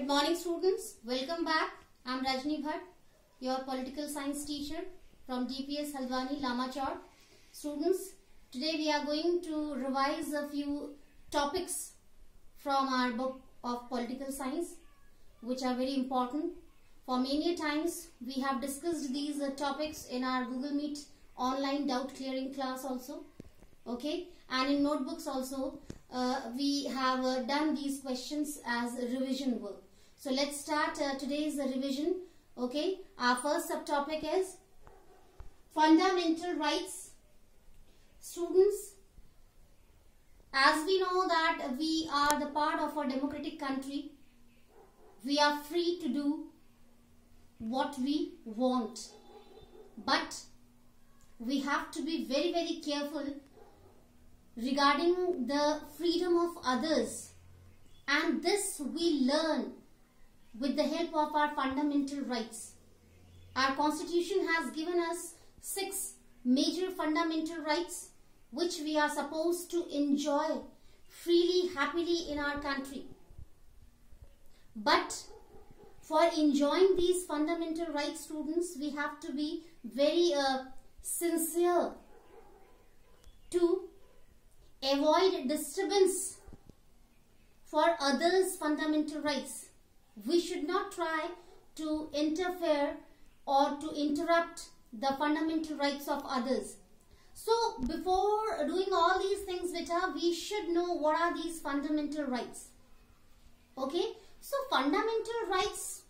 Good morning students, welcome back. I am Rajni Bhatt, your political science teacher from DPS Haldwani, Lamachar. Students, today we are going to revise a few topics from our book of political science which are very important. For many times we have discussed these topics in our Google Meet online doubt clearing class also. Okay, and in notebooks also we have done these questions as revision work. So let's start today's revision. Okay, our first subtopic is fundamental rights. Students, as we know that we are the part of a democratic country, we are free to do what we want, but we have to be very, very careful regarding the freedom of others, and this we learn with the help of our fundamental rights. Our constitution has given us 6 major fundamental rights which we are supposed to enjoy freely, happily in our country. But for enjoying these fundamental rights, students, we have to be very sincere to avoid disturbance for others' fundamental rights. We should not try to interfere or to interrupt the fundamental rights of others. So before doing all these things, beta, we should know what are these fundamental rights. Okay, so fundamental rights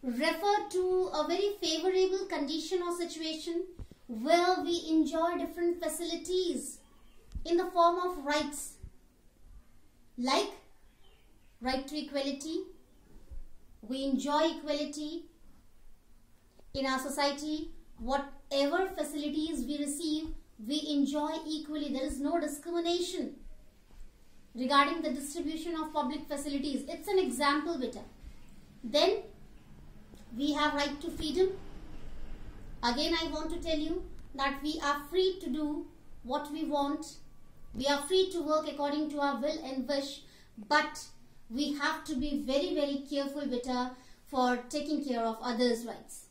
refer to a very favorable condition or situation where we enjoy different facilities in the form of rights, like right to equality. We enjoy equality in our society. Whatever facilities we receive, we enjoy equally. There is no discrimination regarding the distribution of public facilities. It's an example, beta. Then we have right to freedom. Again, I want to tell you that we are free to do what we want. We are free to work according to our will and wish, but we have to be very, very careful, beta, for taking care of others' rights.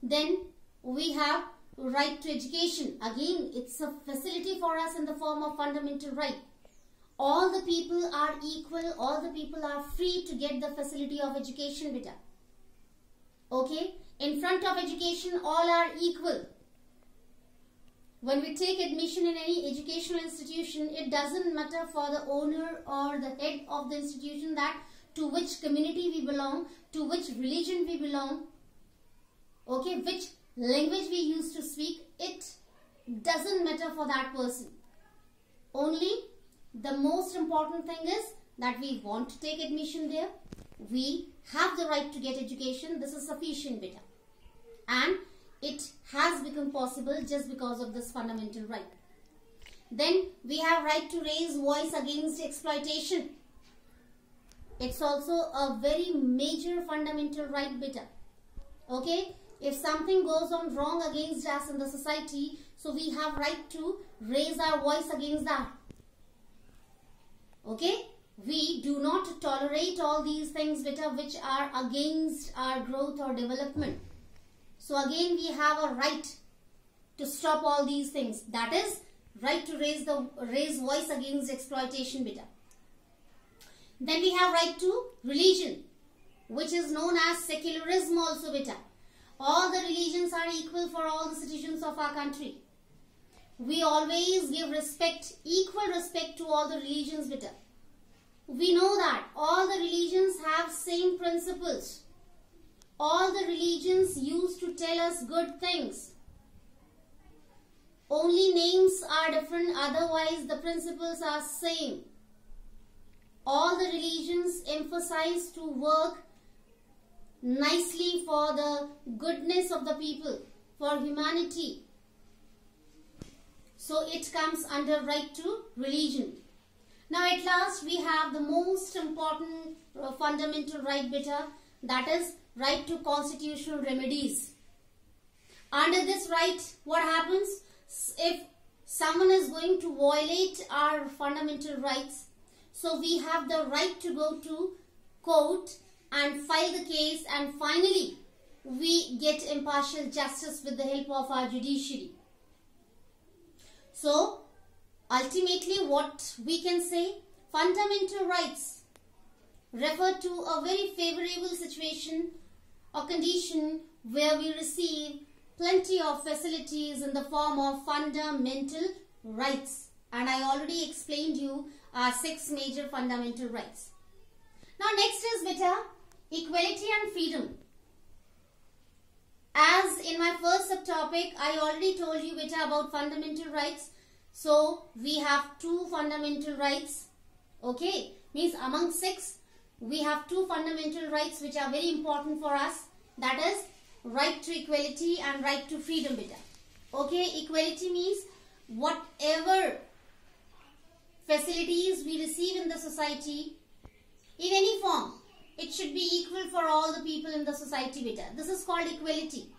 Then we have right to education. Again, it's a facility for us in the form of fundamental right. All the people are equal. All the people are free to get the facility of education, beta. Okay, in front of education, all are equal. When we take admission in any educational institution, it doesn't matter for the owner or the head of the institution that to which community we belong, to which religion we belong, okay, which language we used to speak. It doesn't matter for that person. Only the most important thing is that we want to take admission there. We have the right to get education. This is sufficient, beta. And it has become possible just because of this fundamental right. Then we have right to raise voice against exploitation. It's also a very major fundamental right, beta. Okay, if something goes on wrong against us in the society, so we have right to raise our voice against that. Okay, we do not tolerate all these things, beta, which are against our growth or development. So again, we have a right to stop all these things. That is right to raise voice against exploitation, beta. Then we have right to religion, which is known as secularism also, beta. All the religions are equal for all the citizens of our country. We always give respect, equal respect to all the religions, beta. We know that all the religions have same principles. All the religions used to tell us good things. Only names are different, otherwise the principles are same. All the religions emphasize to work nicely for the goodness of the people, for humanity. So it comes under right to religion. Now at last we have the most important fundamental right, beta, that is right to constitutional remedies. Under this right, what happens if someone is going to violate our fundamental rights? So we have the right to go to court and file the case, and finally we get impartial justice with the help of our judiciary. So ultimately what we can say, fundamental rights refer to a very favorable situation or condition where we receive plenty of facilities in the form of fundamental rights. And I already explained you our 6 major fundamental rights. Now next is beta equality and freedom. As in my first subtopic, I already told you beta about fundamental rights. So we have 2 fundamental rights. Okay, means among 6 we have 2 fundamental rights which are very important for us. That is right to equality and right to freedom beta. Okay, equality means whatever facilities we receive in the society in any form, it should be equal for all the people in the society beta. This is called equality.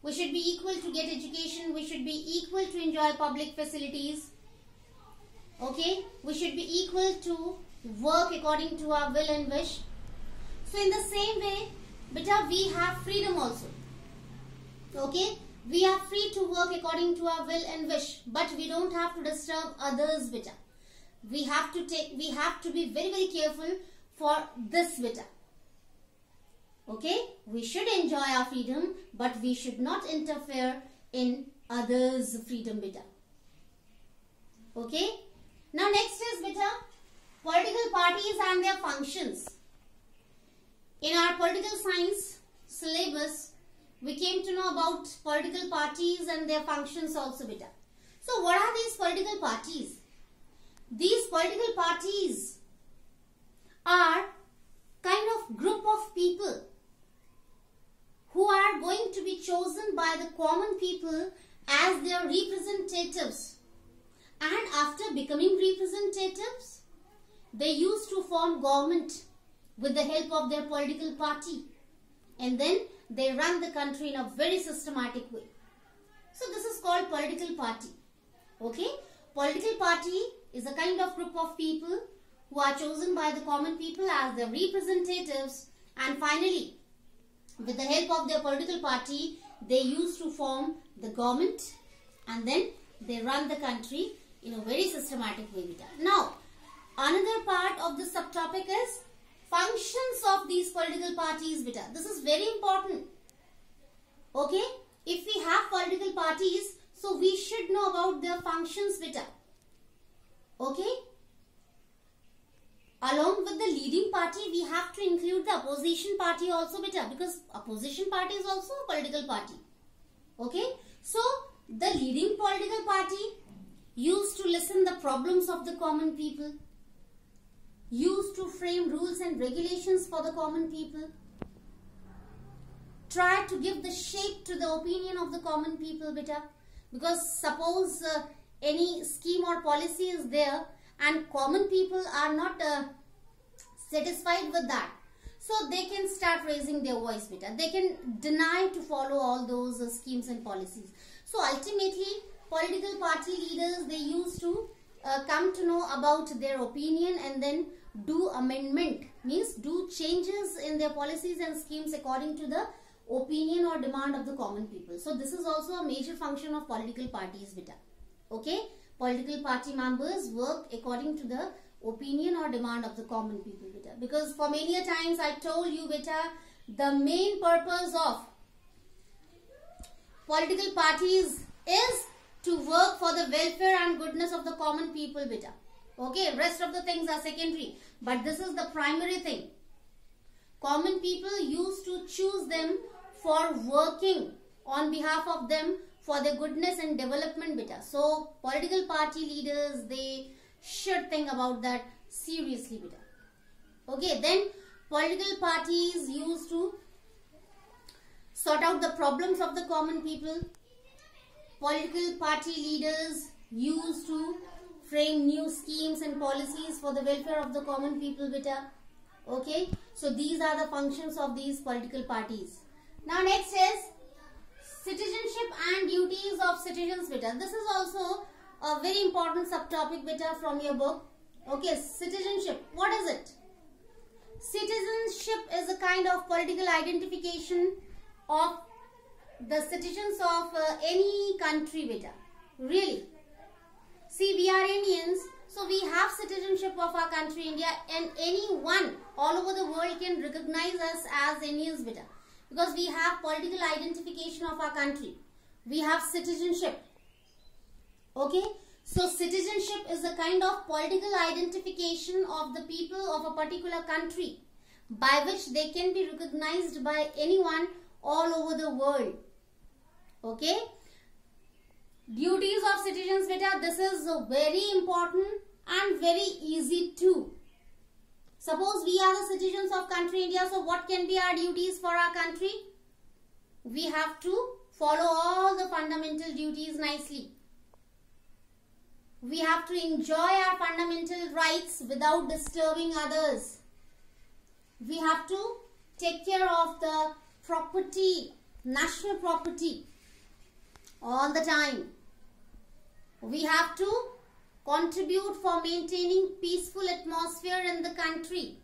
We should be equal to get education. We should be equal to enjoy public facilities. Okay, we should be equal to work according to our will and wish. So in the same way, beta, we have freedom also. Okay, we are free to work according to our will and wish, but we don't have to disturb others beta. We have to be very, very careful for this beta. Okay, we should enjoy our freedom, but we should not interfere in others' freedom beta. Okay, now next is beta political parties and their functions. In our political science syllabus, we came to know about political parties and their functions also beta. So what are these political parties? These political parties are kind of group of people who are going to be chosen by the common people as their representatives. And after becoming representatives, they used to form government with the help of their political party. And then they run the country in a very systematic way. So this is called political party. Okay? Political party is a kind of group of people who are chosen by the common people as their representatives, and finally with the help of their political party they used to form the government, and then they run the country in a very systematic way beta. Now another part of this subtopic is functions of these political parties beta. This is very important. Okay, if we have political parties, so we should know about their functions beta. Okay, along with the leading party, we have to include the opposition party also beta, because opposition party is also a political party. Okay, so the leading political party used to listen the problems of the common people, used to frame rules and regulations for the common people, try to give the shape to the opinion of the common people beta. Because suppose any scheme or policy is there and common people are not satisfied with that, so they can start raising their voice beta. They can deny to follow all those schemes and policies. So ultimately political party leaders, they used to come to know about their opinion and then do amendment, means do changes in their policies and schemes according to the opinion or demand of the common people. So this is also a major function of political parties beta. Okay, political party members work according to the opinion or demand of the common people beta. Because for many a times I told you beta, the main purpose of political parties is to work for the welfare and goodness of the common people beta. Okay, rest of the things are secondary, but this is the primary thing. Common people used to choose them for working on behalf of them for their goodness and development beta. So political party leaders, they should think about that seriously beta. Okay, then political parties used to sort out the problems of the common people. Political party leaders used to frame new schemes and policies for the welfare of the common people beta. Okay, so these are the functions of these political parties. Now next is citizenship and duties of citizens beta. This is also a very important subtopic beta from your book. Okay, citizenship, what is it? Citizenship is a kind of political identification of the citizens of any country, beta. Really. See, we are Indians, so we have citizenship of our country, India, and anyone all over the world can recognize us as Indians, beta. Because we have political identification of our country. We have citizenship. Okay? So, citizenship is a kind of political identification of the people of a particular country by which they can be recognized by anyone all over the world. Okay? Duties of citizens, beta, this is very important and very easy too. Suppose we are the citizens of country India, so what can be our duties for our country? We have to follow all the fundamental duties nicely. We have to enjoy our fundamental rights without disturbing others. We have to take care of the property, national property, all the time. We have to contribute for maintaining peaceful atmosphere in the country.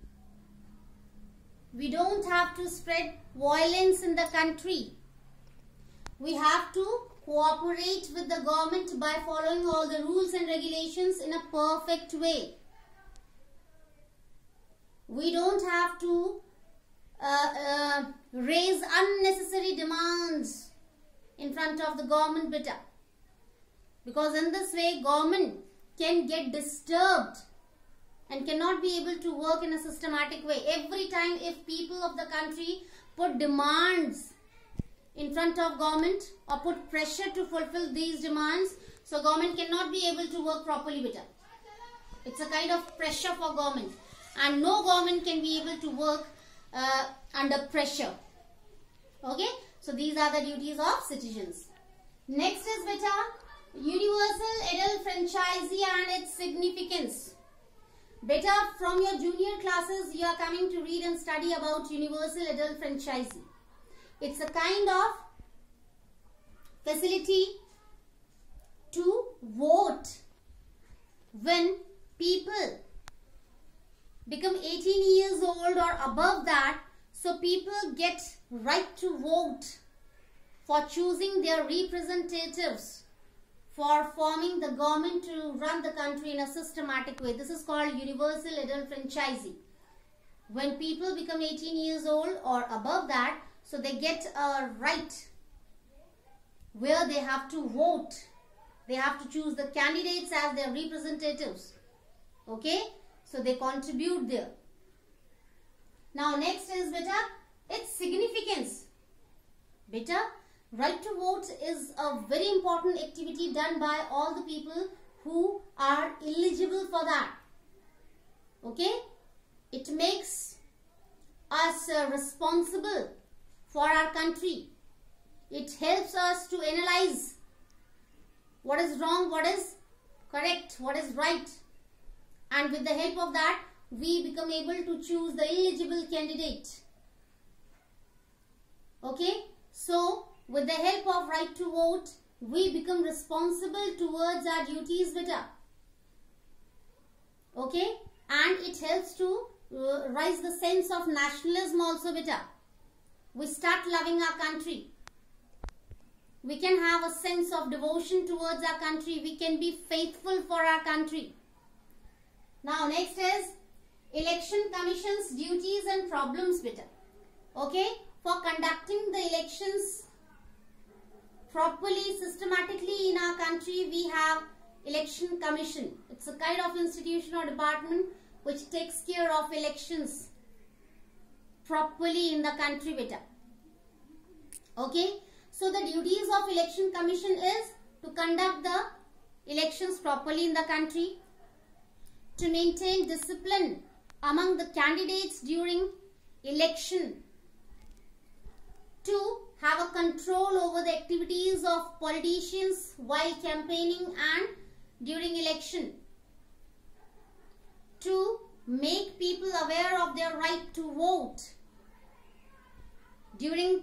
We don't have to spread violence in the country. We have to cooperate with the government by following all the rules and regulations in a perfect way. We don't have to raise unnecessary demands in front of the government, beta. Because in this way, government can get disturbed and cannot be able to work in a systematic way. Every time if people of the country put demands in front of government or put pressure to fulfill these demands, so government cannot be able to work properly, beta. It's a kind of pressure for government, and no government can be able to work under pressure. Okay, so these are the duties of citizens. Next is, beta, universal adult franchisee and its significance. Beta, from your junior classes you are coming to read and study about universal adult franchisee. It's a kind of facility to vote when people become 18 years old or above that. So people get right to vote for choosing their representatives for forming the government to run the country in a systematic way. This is called universal adult franchisee. When people become 18 years old or above that, so they get a right where they have to vote. They have to choose the candidates as their representatives. Okay? So they contribute there. Now next is, beta, its significance. Beta, right to vote is a very important activity done by all the people who are eligible for that. Okay? It makes us responsible for our country. It helps us to analyze what is wrong, what is correct, what is right. And with the help of that, we become able to choose the eligible candidate. Okay? So, with the help of right to vote, we become responsible towards our duties, beta. Okay? And it helps to rise the sense of nationalism also, beta. We start loving our country. We can have a sense of devotion towards our country. We can be faithful for our country. Now next is Election Commission's duties and problems, beta. Okay? For conducting the elections properly, systematically in our country, we have Election Commission. It's a kind of institution or department which takes care of elections properly in the country, beta. Okay? So the duties of Election Commission is to conduct the elections properly in the country, to maintain discipline among the candidates during election, to have a control over the activities of politicians while campaigning and during election, to make people aware of their right to vote during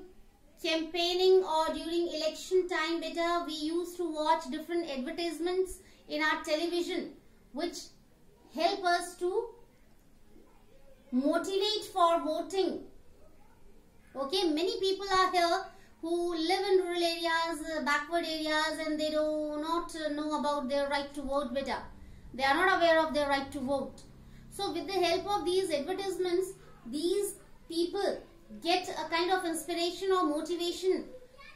campaigning or during election time. Beta, we used to watch different advertisements in our television which help us to motivate for voting. Okay, many people are here who live in rural areas, backward areas, and they do not know about their right to vote better. They are not aware of their right to vote. So with the help of these advertisements, these people get a kind of inspiration or motivation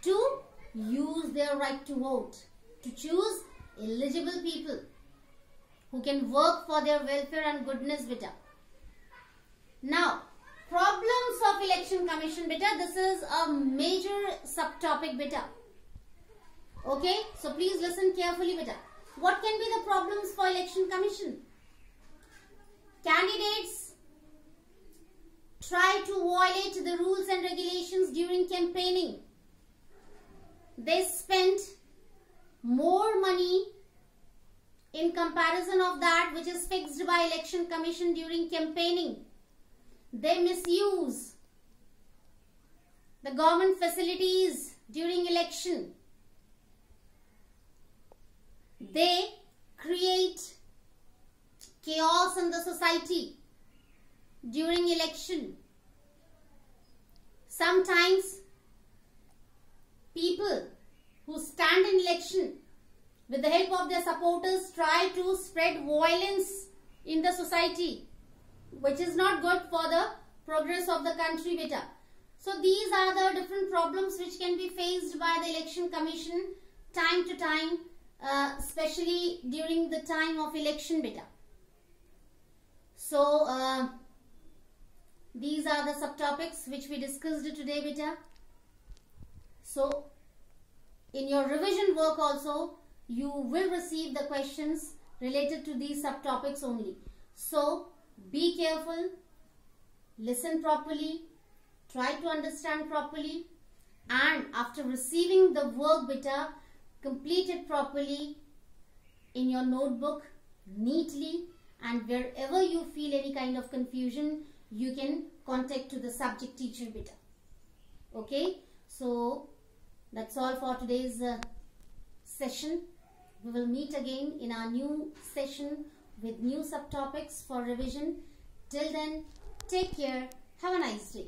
to use their right to vote, to choose eligible people who can work for their welfare and goodness better. Now, problems of election commission beta. This is a major subtopic beta. Okay, so please listen carefully beta. What can be the problems for election commission? Candidates try to violate the rules and regulations during campaigning. They spend more money in comparison of that which is fixed by election commission during campaigning. They misuse the government facilities during election. They create chaos in the society during election. Sometimes people who stand in election with the help of their supporters try to spread violence in the society, which is not good for the progress of the country beta. So these are the different problems which can be faced by the election commission time to time, especially during the time of election beta. So these are the subtopics which we discussed today beta. So in your revision work also you will receive the questions related to these subtopics only. So be careful, listen properly, try to understand properly, and after receiving the work beta, complete it properly in your notebook neatly, and wherever you feel any kind of confusion, you can contact to the subject teacher beta. Okay, so that's all for today's session. We will meet again in our new session with new subtopics for revision. Till then, take care. Have a nice day.